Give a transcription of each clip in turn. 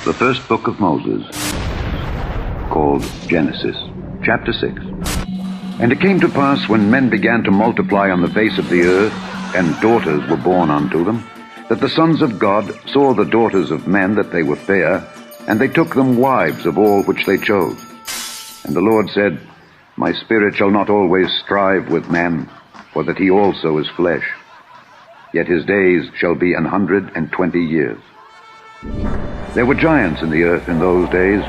The first book of Moses, called Genesis, chapter 6. And it came to pass, when men began to multiply on the face of the earth, and daughters were born unto them, that the sons of God saw the daughters of men that they were fair, and they took them wives of all which they chose. And the Lord said, My spirit shall not always strive with man, for that he also is flesh. Yet his days shall be 120 years. There were giants in the earth in those days,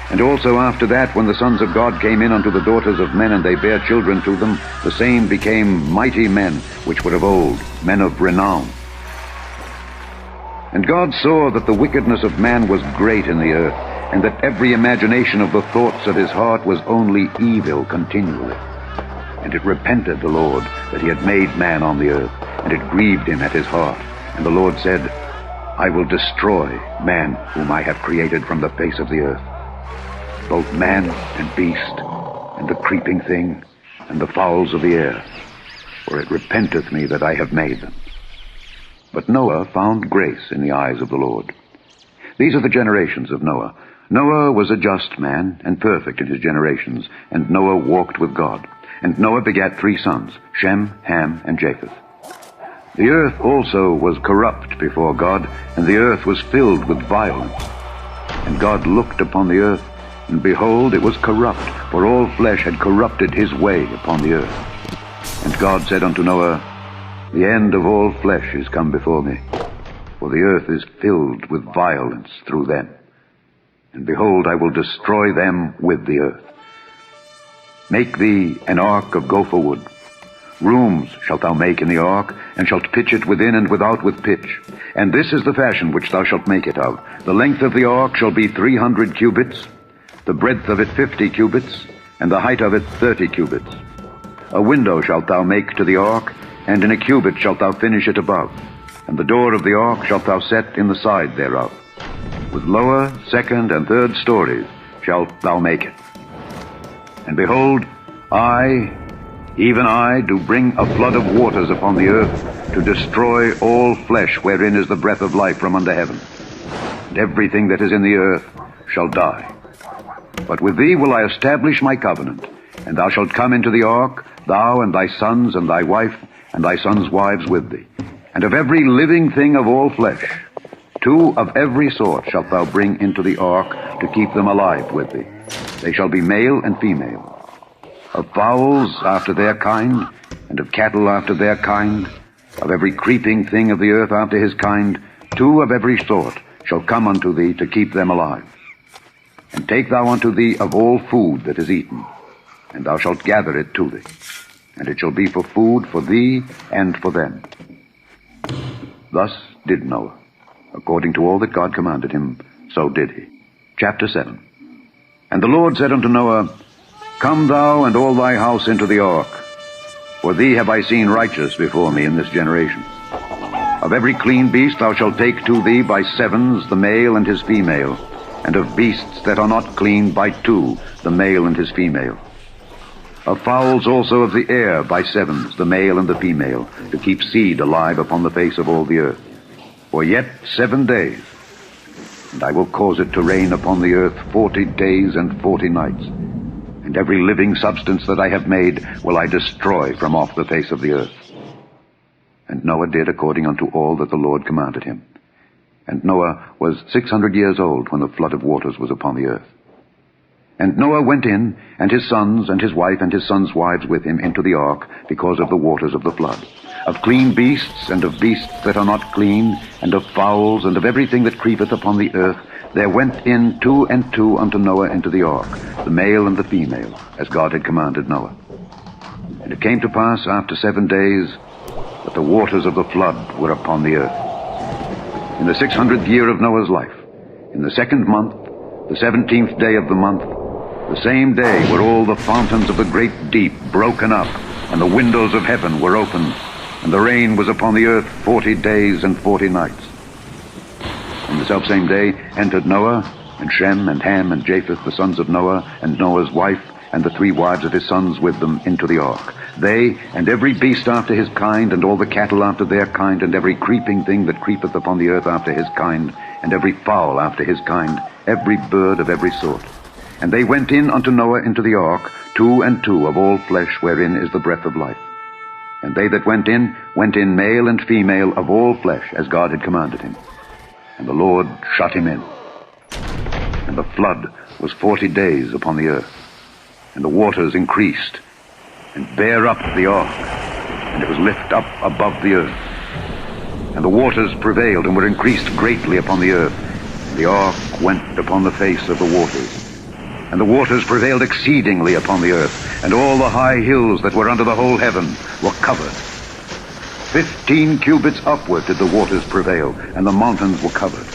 and also after that, when the sons of God came in unto the daughters of men, and they bare children to them, the same became mighty men, which were of old, men of renown. And God saw that the wickedness of man was great in the earth, and that every imagination of the thoughts of his heart was only evil continually. And it repented the Lord that he had made man on the earth, and it grieved him at his heart. And the Lord said, I will destroy man whom I have created from the face of the earth, both man and beast, and the creeping thing, and the fowls of the air, for it repenteth me that I have made them. But Noah found grace in the eyes of the Lord. These are the generations of Noah. Noah was a just man, and perfect in his generations, and Noah walked with God. And Noah begat 3 sons, Shem, Ham, and Japheth. The earth also was corrupt before God, and the earth was filled with violence. And God looked upon the earth, and behold, it was corrupt, for all flesh had corrupted his way upon the earth. And God said unto Noah, The end of all flesh is come before me, for the earth is filled with violence through them. And behold, I will destroy them with the earth. Make thee an ark of gopher wood. Rooms shalt thou make in the ark, and shalt pitch it within and without with pitch. And this is the fashion which thou shalt make it of. The length of the ark shall be 300 cubits, the breadth of it 50 cubits, and the height of it 30 cubits. A window shalt thou make to the ark, and in a cubit shalt thou finish it above. And the door of the ark shalt thou set in the side thereof. With lower, second, and third stories shalt thou make it. And behold, I, even I, do bring a flood of waters upon the earth, to destroy all flesh wherein is the breath of life from under heaven. And everything that is in the earth shall die. But with thee will I establish my covenant, and thou shalt come into the ark, thou and thy sons and thy wife, and thy sons' wives with thee. And of every living thing of all flesh, 2 of every sort shalt thou bring into the ark, to keep them alive with thee. They shall be male and female. Of fowls after their kind, and of cattle after their kind, of every creeping thing of the earth after his kind, 2 of every sort shall come unto thee, to keep them alive. And take thou unto thee of all food that is eaten, and thou shalt gather it to thee. And it shall be for food for thee and for them. Thus did Noah. According to all that God commanded him, so did he. Chapter 7. And the Lord said unto Noah, Come thou and all thy house into the ark, for thee have I seen righteous before me in this generation. Of every clean beast thou shalt take to thee by 7s the male and his female, and of beasts that are not clean by 2 the male and his female. Of fowls also of the air by 7s the male and the female, to keep seed alive upon the face of all the earth. For yet 7 days, and I will cause it to rain upon the earth 40 days and 40 nights. And every living substance that I have made will I destroy from off the face of the earth. And Noah did according unto all that the Lord commanded him. And Noah was 600 years old when the flood of waters was upon the earth. And Noah went in, and his sons, and his wife, and his sons' wives with him into the ark, because of the waters of the flood. Of clean beasts, and of beasts that are not clean, and of fowls, and of everything that creepeth upon the earth, there went in 2 and 2 unto Noah into the ark, the male and the female, as God had commanded Noah. And it came to pass after 7 days, that the waters of the flood were upon the earth. In the 600th year of Noah's life, in the 2nd month, the 17th day of the month, the same day were all the fountains of the great deep broken up, and the windows of heaven were opened, and the rain was upon the earth 40 days and 40 nights. In the selfsame day entered Noah, and Shem, and Ham, and Japheth, the sons of Noah, and Noah's wife, and the 3 wives of his sons with them into the ark. They, and every beast after his kind, and all the cattle after their kind, and every creeping thing that creepeth upon the earth after his kind, and every fowl after his kind, every bird of every sort. And they went in unto Noah into the ark, 2 and 2 of all flesh, wherein is the breath of life. And they that went in male and female of all flesh, as God had commanded him. And the Lord shut him in. And the flood was 40 days upon the earth. And the waters increased, and bare up the ark, and it was lift up above the earth. And the waters prevailed, and were increased greatly upon the earth. And the ark went upon the face of the waters. And the waters prevailed exceedingly upon the earth, and all the high hills that were under the whole heaven were covered. 15 cubits upward did the waters prevail, and the mountains were covered.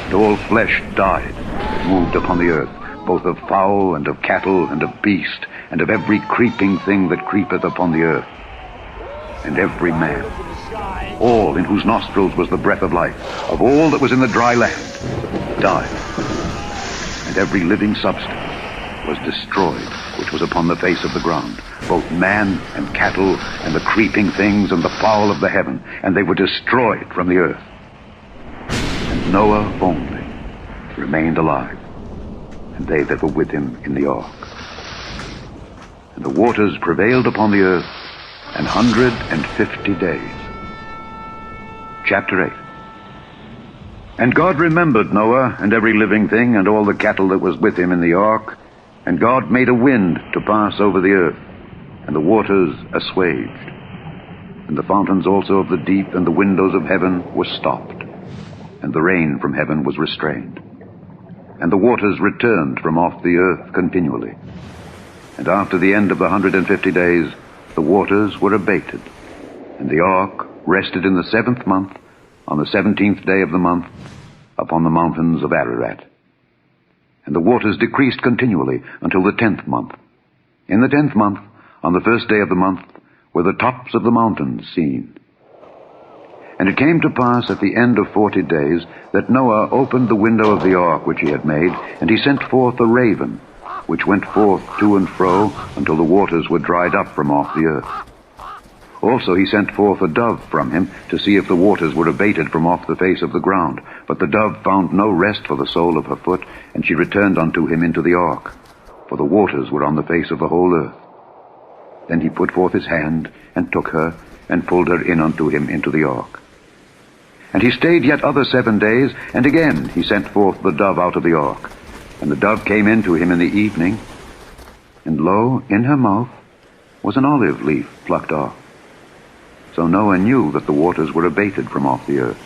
And all flesh died that moved upon the earth, both of fowl and of cattle and of beast, and of every creeping thing that creepeth upon the earth. And every man, all in whose nostrils was the breath of life, of all that was in the dry land, died. And every living substance was destroyed, which was upon the face of the ground, both man and cattle, and the creeping things, and the fowl of the heaven, and they were destroyed from the earth. And Noah only remained alive, and they that were with him in the ark. And the waters prevailed upon the earth 150 days. Chapter 8. And God remembered Noah, and every living thing, and all the cattle that was with him in the ark. And God made a wind to pass over the earth, and the waters assuaged. And the fountains also of the deep and the windows of heaven were stopped, and the rain from heaven was restrained. And the waters returned from off the earth continually. And after the end of the 150 days, the waters were abated. And the ark rested in the 7th month, on the 17th day of the month, upon the mountains of Ararat. And the waters decreased continually until the 10th month. In the 10th month, on the 1st day of the month, were the tops of the mountains seen. And it came to pass at the end of 40 days that Noah opened the window of the ark which he had made, and he sent forth a raven, which went forth to and fro until the waters were dried up from off the earth. Also he sent forth a dove from him to see if the waters were abated from off the face of the ground. But the dove found no rest for the sole of her foot, and she returned unto him into the ark, for the waters were on the face of the whole earth. Then he put forth his hand, and took her, and pulled her in unto him into the ark. And he stayed yet other 7 days, and again he sent forth the dove out of the ark. And the dove came in to him in the evening, and lo, in her mouth was an olive leaf plucked off. So Noah knew that the waters were abated from off the earth.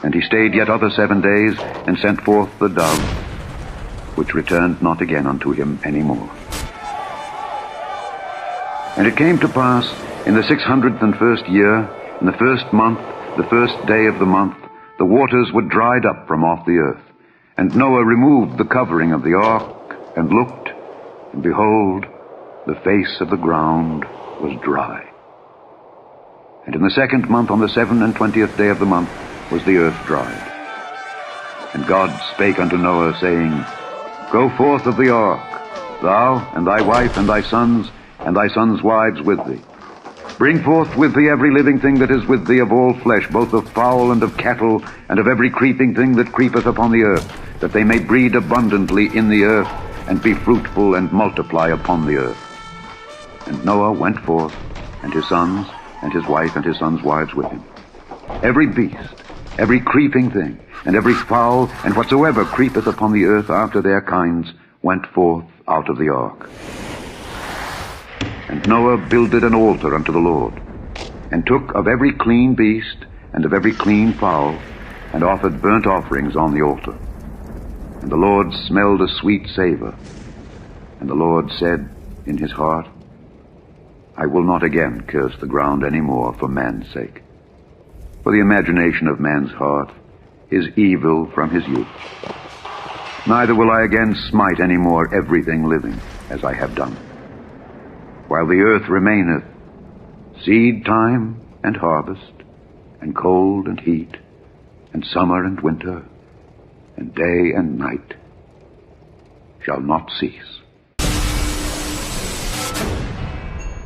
And he stayed yet other 7 days, and sent forth the dove, which returned not again unto him any more. And it came to pass in the 601st year, in the 1st month, the 1st day of the month, the waters were dried up from off the earth. And Noah removed the covering of the ark, and looked, and behold, the face of the ground was dry. And in the 2nd month, on the 27th day of the month, was the earth dried. And God spake unto Noah, saying, Go forth of the ark, thou, and thy wife, and thy sons wives with thee. Bring forth with thee every living thing that is with thee of all flesh, both of fowl and of cattle, and of every creeping thing that creepeth upon the earth, that they may breed abundantly in the earth, and be fruitful and multiply upon the earth. And Noah went forth, and his sons, and his wife, and his sons' wives with him. Every beast, every creeping thing, and every fowl, and whatsoever creepeth upon the earth after their kinds, went forth out of the ark. And Noah builded an altar unto the Lord, and took of every clean beast, and of every clean fowl, and offered burnt offerings on the altar. And the Lord smelled a sweet savor. And the Lord said in his heart, I will not again curse the ground any more for man's sake. For the imagination of man's heart is evil from his youth. Neither will I again smite any more everything living, as I have done. While the earth remaineth, seed time and harvest, and cold and heat, and summer and winter, and day and night shall not cease.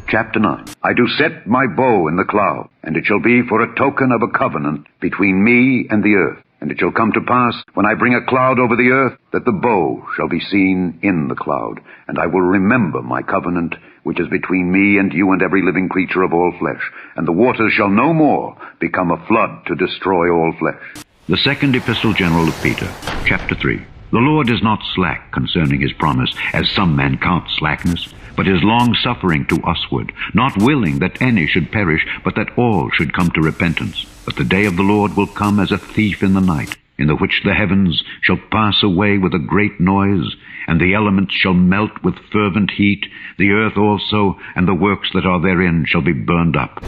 Chapter 9. I do set my bow in the cloud, and it shall be for a token of a covenant between me and the earth. And it shall come to pass, when I bring a cloud over the earth, that the bow shall be seen in the cloud. And I will remember my covenant, which is between me and you and every living creature of all flesh. And the waters shall no more become a flood to destroy all flesh. The second epistle general of Peter, chapter 3. The Lord is not slack concerning his promise, as some men count slackness, but is long-suffering to usward, not willing that any should perish, but that all should come to repentance. But the day of the Lord will come as a thief in the night, in the which the heavens shall pass away with a great noise, and the elements shall melt with fervent heat, the earth also, and the works that are therein shall be burned up.